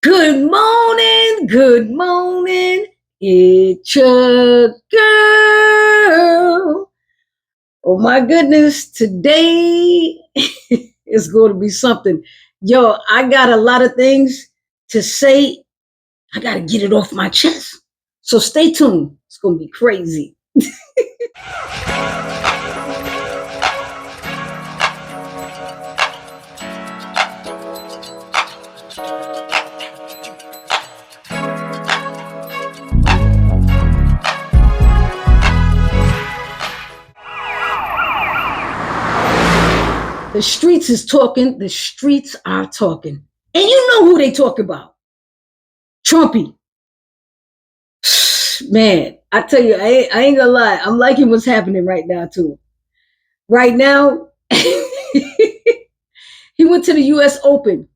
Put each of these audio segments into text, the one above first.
Good morning, good morning. It's your girl. Oh my goodness, today is going to be something. Yo, I got a lot of things to say. I got to get it off my chest. So stay tuned. It's going to be crazy. The streets is talking. The streets are talking. And you know who they talk about. Trumpie. Man, I tell you, I ain't gonna lie. I'm liking what's happening right now, too. Right now, he went to the US Open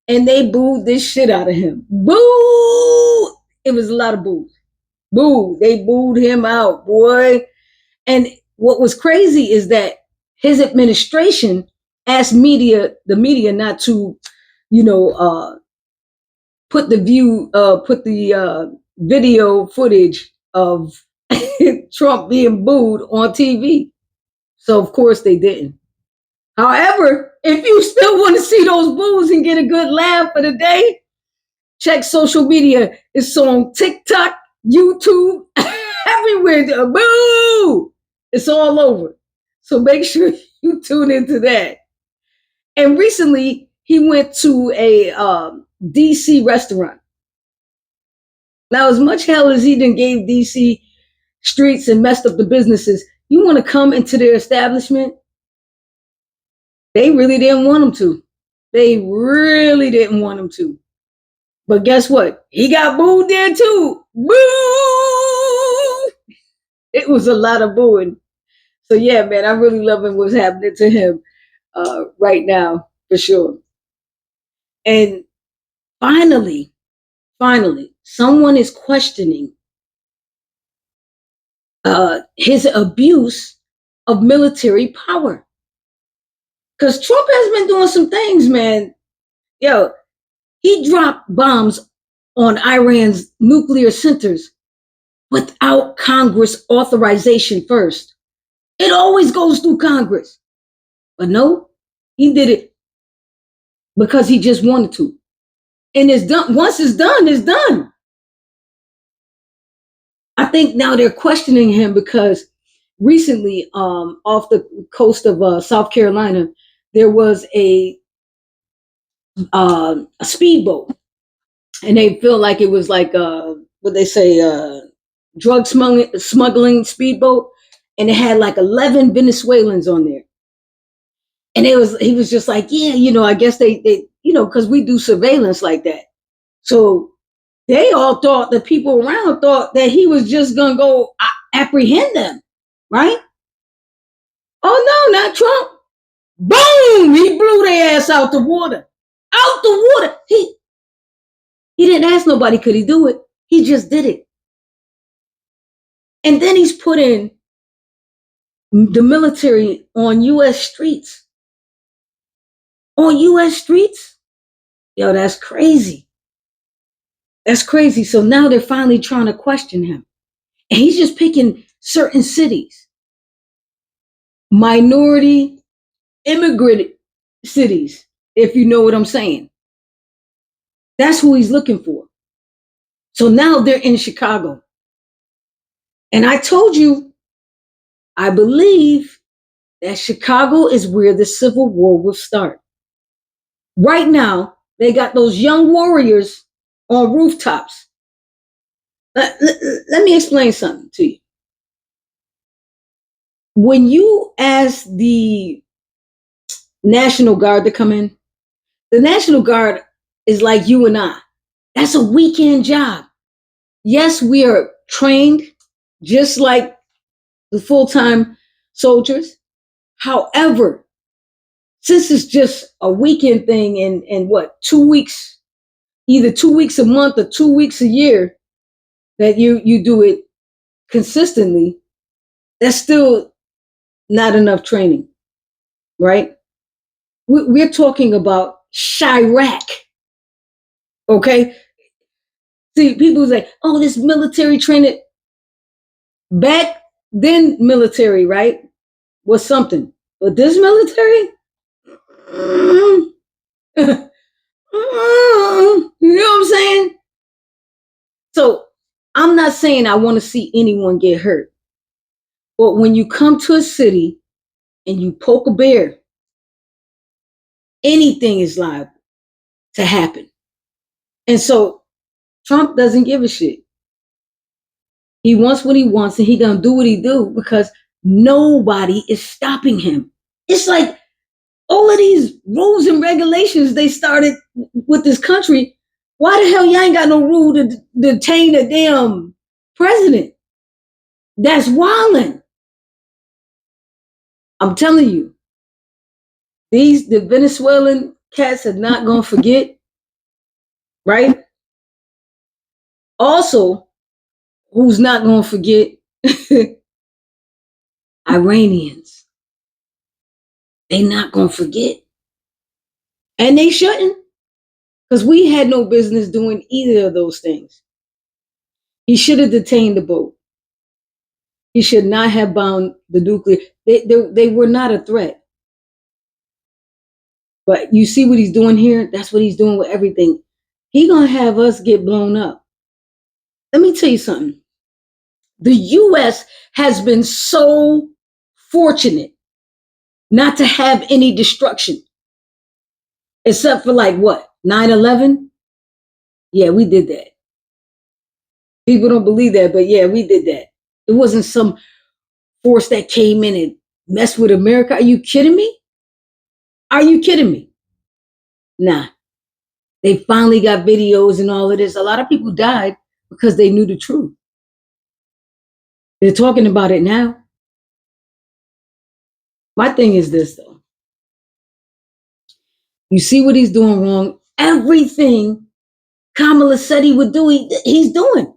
and they booed this shit out of him. Boo! It was a lot of boos. Boo! They booed him out, boy. And what was crazy is that his administration asked the media not to, you know, put the video footage of Trump being booed on TV. So of course they didn't. However, if you still want to see those boos and get a good laugh for the day, check social media. It's on TikTok, YouTube, everywhere. Boo! It's all over. So make sure you tune into that. And recently, he went to a DC restaurant. Now, as much hell as he done gave DC streets and messed up the businesses, you want to come into their establishment? They really didn't want him to. They really didn't want him to. But guess what? He got booed there too. Boo! It was a lot of booing. So yeah, man, I'm really loving what's happening to him right now, for sure. And finally, someone is questioning his abuse of military power. Because Trump has been doing some things, man. Yo, he dropped bombs on Iran's nuclear centers without Congress authorization first. It always goes through Congress. But no, he did it because he just wanted to. And it's done. Once it's done, it's done. I think now they're questioning him because recently, off the coast of South Carolina, there was a speedboat, and they feel like it was like what they say, drug smuggling speedboat, and it had like 11 Venezuelans on there. And he was just like, yeah, I guess they because we do surveillance like that. So they all thought, the people around thought that he was just gonna go apprehend them, right? Oh no, not Trump. Boom! He blew their ass out the water. Out the water. He didn't ask nobody, could he do it? He just did it. And then he's putting the military on US streets. On US streets? Yo, that's crazy. That's crazy. So now they're finally trying to question him. And he's just picking certain cities. Minority immigrant cities, if you know what I'm saying. That's who he's looking for. So now they're in Chicago. And I told you, I believe that Chicago is where the Civil War will start. Right now, they got those young warriors on rooftops. Let me explain something to you. When you ask the National Guard to come in, the National Guard is like you and I. That's a weekend job. Yes, we are trained just like the full-time soldiers. However, since it's just a weekend thing and what, 2 weeks, either 2 weeks a month or 2 weeks a year that you do it consistently, that's still not enough training, right? We're talking about Chirac. Okay? See, people say, oh, this military training. Back then, military, right, was something. But this military, you know what I'm saying? So I'm not saying I want to see anyone get hurt. But when you come to a city and you poke a bear, anything is liable to happen. And so Trump doesn't give a shit. He wants what he wants and he gonna do what he do because nobody is stopping him. It's like all of these rules and regulations they started with this country. Why the hell y'all ain't got no rule to detain a damn president? That's wilding. I'm telling you, the Venezuelan cats are not gonna forget, right? Also, who's not gonna forget? Iranians. They not gonna forget. And they shouldn't, because we had no business doing either of those things. He should have detained the boat. He should not have bound the nuclear. They were not a threat. But you see what he's doing here? That's what he's doing with everything. He gonna have us get blown up. Let me tell you something. The US has been so fortunate not to have any destruction. Except for like what? 9/11? Yeah, we did that. People don't believe that, but yeah, we did that. It wasn't some force that came in and messed with America. Are you kidding me? Are you kidding me? Nah. They finally got videos and all of this. A lot of people died because they knew the truth. They're talking about it now. My thing is this, though. You see what he's doing wrong? Everything Kamala said he would do, he's doing.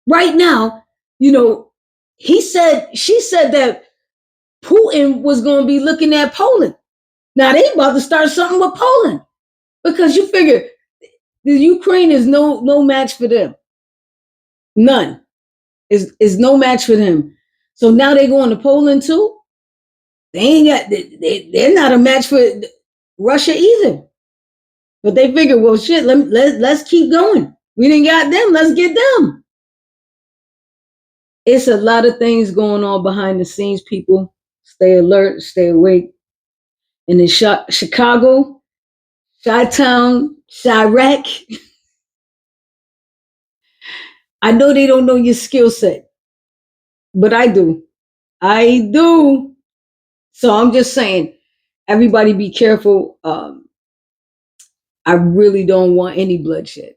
Right now, you know, she said that Putin was going to be looking at Poland. Now they about to start something with Poland because you figure the Ukraine is no match for them. None is no match for them. So now they going to Poland too. They ain't got they're not a match for Russia either. But they figure, well, shit, let's keep going. We didn't got them. Let's get them. It's a lot of things going on behind the scenes. People stay alert, stay awake. And in Chicago, Chi-Town, Chirac, I know they don't know your skill set, but I do. I do. So I'm just saying, everybody be careful. I really don't want any bloodshed.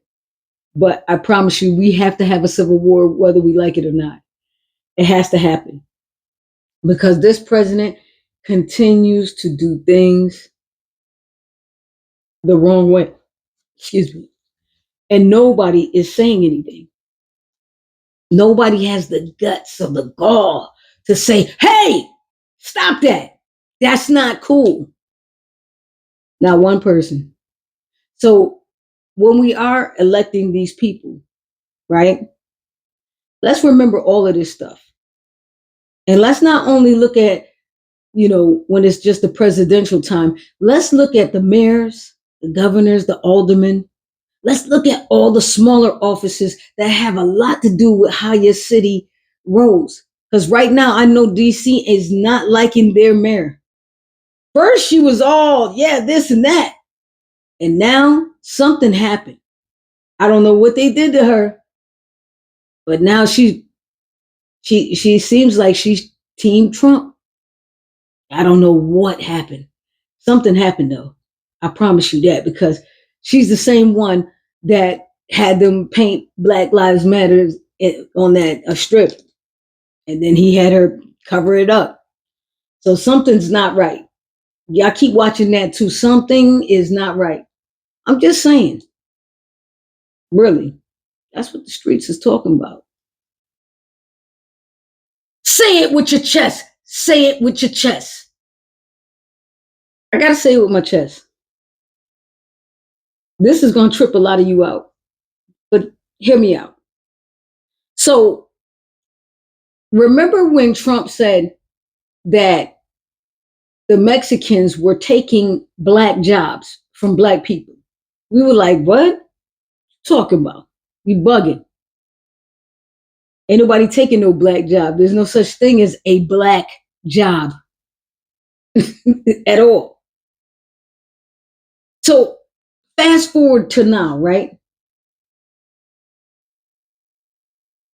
But I promise you, we have to have a civil war, whether we like it or not. It has to happen. Because this president continues to do things the wrong way. Excuse me. And nobody is saying anything. Nobody has the guts or the gall to say, hey, stop that. That's not cool. Not one person. So when we are electing these people, right, let's remember all of this stuff. And let's not only look at, when it's just the presidential time, let's look at the mayors, the governors, the aldermen. Let's look at all the smaller offices that have a lot to do with how your city rolls. Because right now, I know DC is not liking their mayor. First, she was all, yeah, this and that. And now something happened. I don't know what they did to her, but now she seems like she's Team Trump. I don't know what happened. Something happened though. I promise you that, because she's the same one that had them paint Black Lives Matter on that strip, and then he had her cover it up. So something's not right. Y'all keep watching that too. Something is not right. I'm just saying. Really. That's what the streets is talking about. Say it with your chest. Say it with your chest. I gotta say it with my chest. This is going to trip a lot of you out, but hear me out. So remember when Trump said that the Mexicans were taking black jobs from black people? We were like, what? Talking about? You bugging. Ain't nobody taking no black job. There's no such thing as a black job at all. So fast forward to now, right?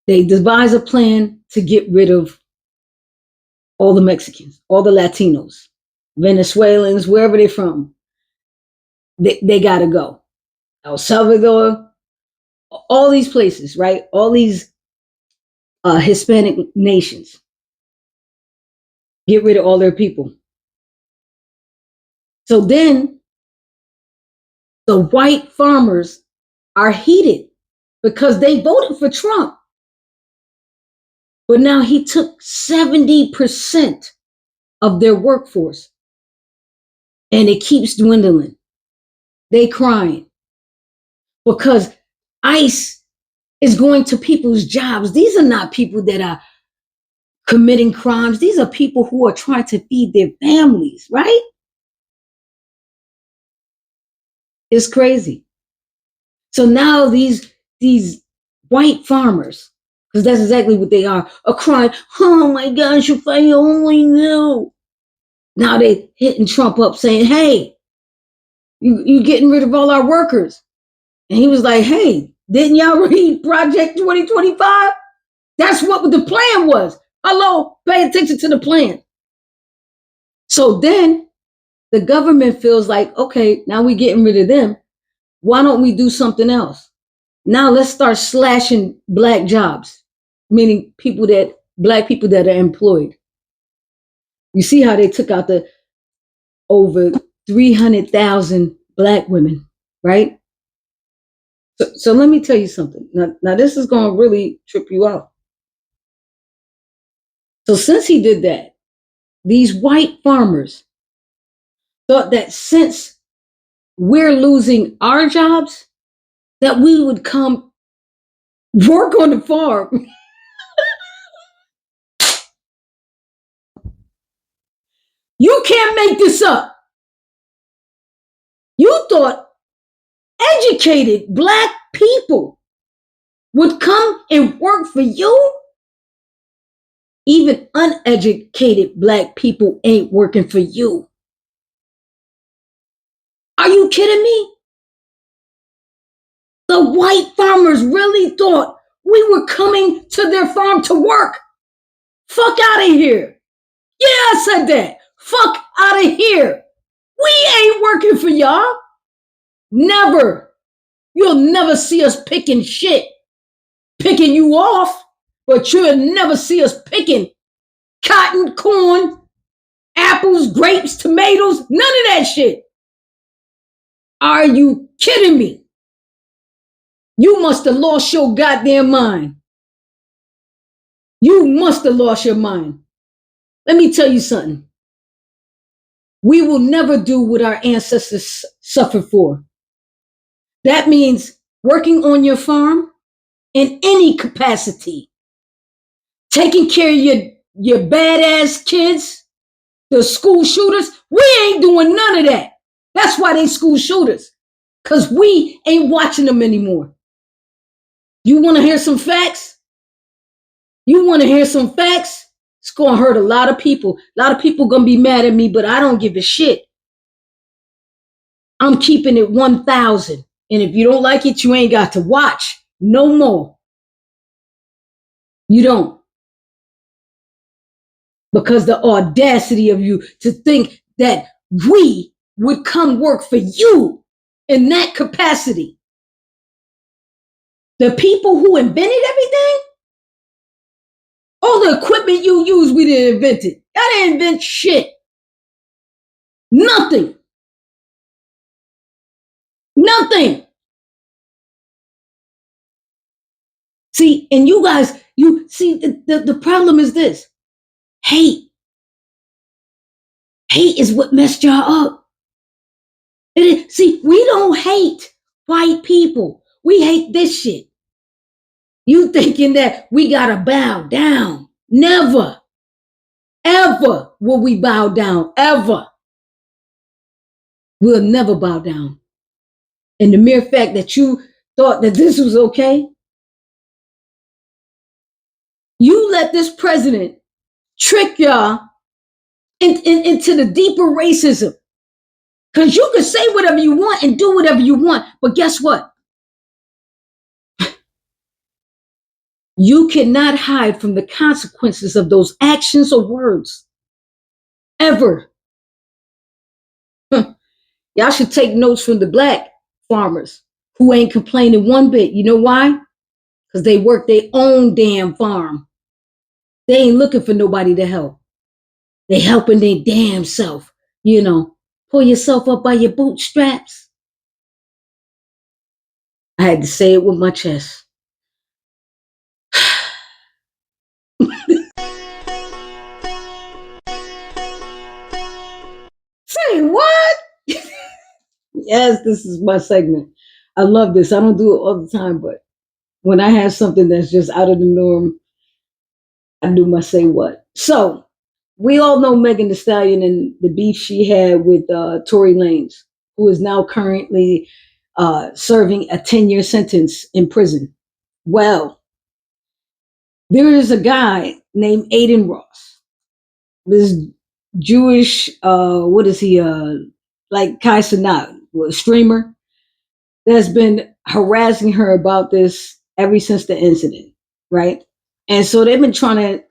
They devise a plan to get rid of all the Mexicans, all the Latinos, Venezuelans, wherever they're from. They got to go. El Salvador, all these places, right? All these Hispanic nations. Get rid of all their people. So then the white farmers are heated because they voted for Trump. But now he took 70% of their workforce and it keeps dwindling. They crying because ICE is going to people's jobs. These are not people that are committing crimes. These are people who are trying to feed their families, right? It's crazy. So now these white farmers, because that's exactly what they are crying, oh my gosh, if I only knew. Now they hitting Trump up saying, hey, you getting rid of all our workers. And he was like, hey, didn't y'all read Project 2025? That's what the plan was. Hello, pay attention to the plan. So then the government feels like, okay, now we're getting rid of them. Why don't we do something else? Now let's start slashing black jobs, meaning black people that are employed. You see how they took out the over 300,000 black women, right? So let me tell you something. Now this is going to really trip you out. So since he did that, these white farmers thought that since we're losing our jobs, that we would come work on the farm. You can't make this up. You thought educated black people would come and work for you? Even uneducated black people ain't working for you. Are you kidding me? The white farmers really thought we were coming to their farm to work. Fuck out of here. Yeah, I said that. Fuck out of here. We ain't working for y'all. Never. You'll never see us picking shit. Picking you off, but you'll never see us picking cotton, corn, apples, grapes, tomatoes, none of that shit. Are you kidding me? You must have lost your goddamn mind. You must have lost your mind. Let me tell you something. We will never do what our ancestors suffered for. That means working on your farm in any capacity, taking care of your badass kids, the school shooters. We ain't doing none of that. That's why they school shooters, because we ain't watching them anymore. You want to hear some facts? You want to hear some facts? It's going to hurt a lot of people. A lot of people going to be mad at me, but I don't give a shit. I'm keeping it 1,000. And if you don't like it, you ain't got to watch no more. You don't. Because the audacity of you to think that we would come work for you in that capacity. The people who invented everything, all the equipment you use, we didn't invent it. I didn't invent shit. Nothing. Nothing. See, and you guys, you see, the problem is this. Hate. Hate is what messed y'all up. See, we don't hate. White people, we hate this shit. You thinking that we gotta bow down. Never, ever will we bow down. Ever. We'll never bow down. And the mere fact that you thought that this was okay, you let this president trick y'all into the deeper racism. Because you can say whatever you want and do whatever you want. But guess what? You cannot hide from the consequences of those actions or words. Ever. Y'all should take notes from the black farmers who ain't complaining one bit. You know why? Because they work their own damn farm. They ain't looking for nobody to help. They helping their damn self. You know, pull yourself up by your bootstraps. I had to say it with my chest. Say what? Yes, this is my segment. I love this. I don't do it all the time, but when I have something that's just out of the norm, I do my say what. So we all know Megan Thee Stallion and the beef she had with Tory Lanez, who is now currently serving a 10-year sentence in prison. Well, there is a guy named Aiden Ross, this Jewish, what is he, like Kai Cenat, a streamer, that's been harassing her about this ever since the incident, right? And so they've been trying to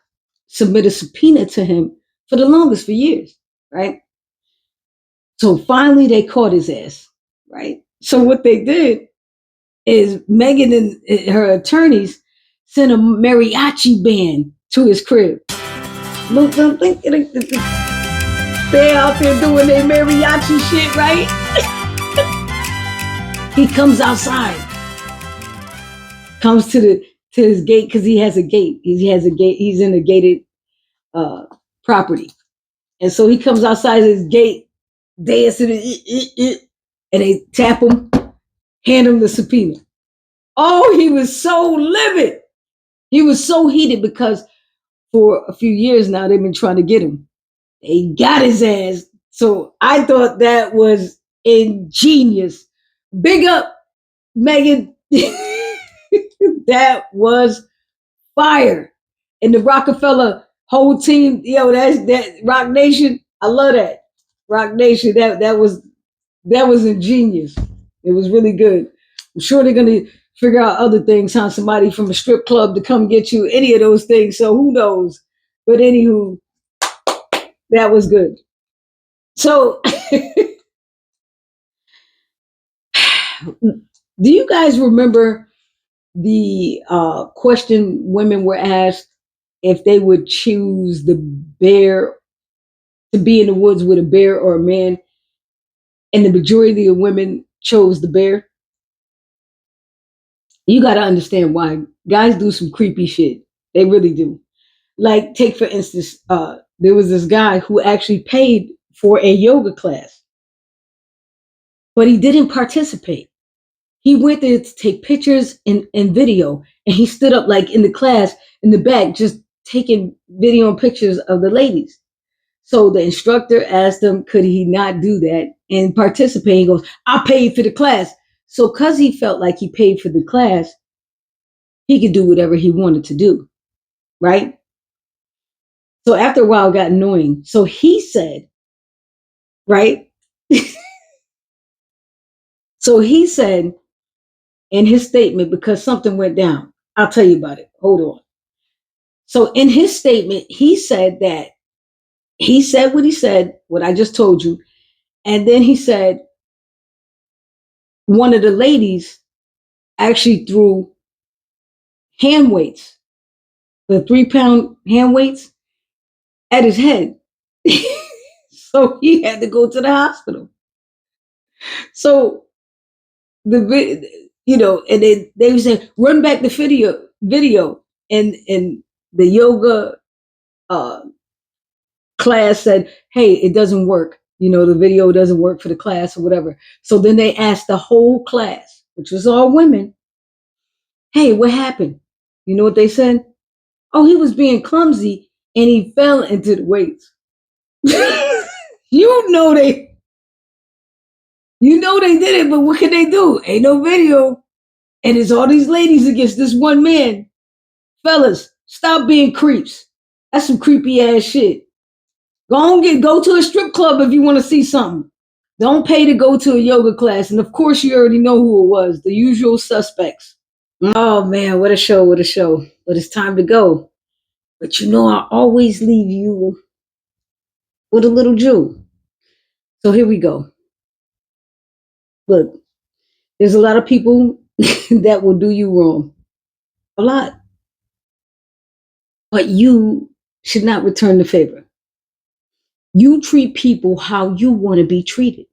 submit a subpoena to him for the longest, for years, right? So finally they caught his ass, right? So what they did is Megan and her attorneys sent a mariachi band to his crib. Look, I'm thinking they out there doing their mariachi shit, right? He comes outside, comes to his gate because he has a gate. He has a gate. He's in a gated property, and so he comes outside his gate, dancing, and they tap him, hand him the subpoena. Oh, he was so livid. He was so heated because for a few years now they've been trying to get him. They got his ass. So I thought that was ingenious. Big up, Megan. That was fire. And the Rockefeller whole team, that's that Rock Nation. I love that. Rock Nation, that was ingenious. It was really good. I'm sure they're gonna figure out other things, how somebody from a strip club to come get you, any of those things. So who knows? But anywho, that was good. So do you guys remember the question women were asked if they would choose the bear, to be in the woods with a bear or a man, and the majority of women chose the bear? You got to understand why. Guys do some creepy shit. They really do. Like, take for instance, there was this guy who actually paid for a yoga class, but he didn't participate. He went there to take pictures and video, and he stood up like in the class in the back, just taking video and pictures of the ladies. So the instructor asked him, could he not do that and participate? He goes, I paid for the class. So because he felt like he paid for the class, he could do whatever he wanted to do, right? So after a while, it got annoying. So he said, right? So he said in his statement, because something went down, I'll tell you about it. Hold on. So in his statement, he said that he said what he said, what I just told you. And then he said one of the ladies actually threw hand weights, the 3-pound hand weights, at his head. So he had to go to the hospital. So and they said, run back the video, and the yoga uh, class said, hey, it doesn't work. The video doesn't work for the class or whatever. So then they asked the whole class, which was all women. Hey, what happened? You know what they said? Oh, he was being clumsy and he fell into the weights. you know they they did it, but what can they do? Ain't no video. And it's all these ladies against this one man. Fellas, stop being creeps. That's some creepy ass shit. Go to a strip club if you want to see something. Don't pay to go to a yoga class. And of course you already know who it was. The usual suspects. Oh man, what a show, what a show. But it's time to go. But I always leave you with a little jewel. So here we go. Look, there's a lot of people that will do you wrong. A lot. But you should not return the favor. You treat people how you want to be treated.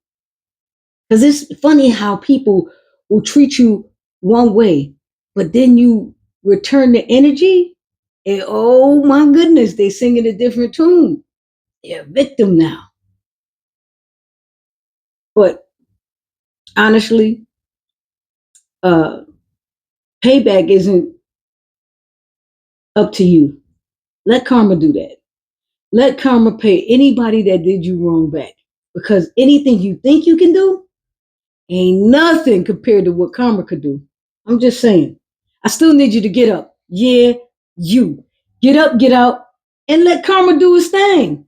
Because it's funny how people will treat you one way, but then you return the energy, and oh my goodness, they sing in a different tune. They're a victim now. But honestly, uh, payback isn't up to you. Let karma do that. Let karma pay anybody that did you wrong back. Because anything you think you can do ain't nothing compared to what karma could do. I'm just saying. I still need you to get up. Yeah, you. Get up, get out, and let karma do its thing.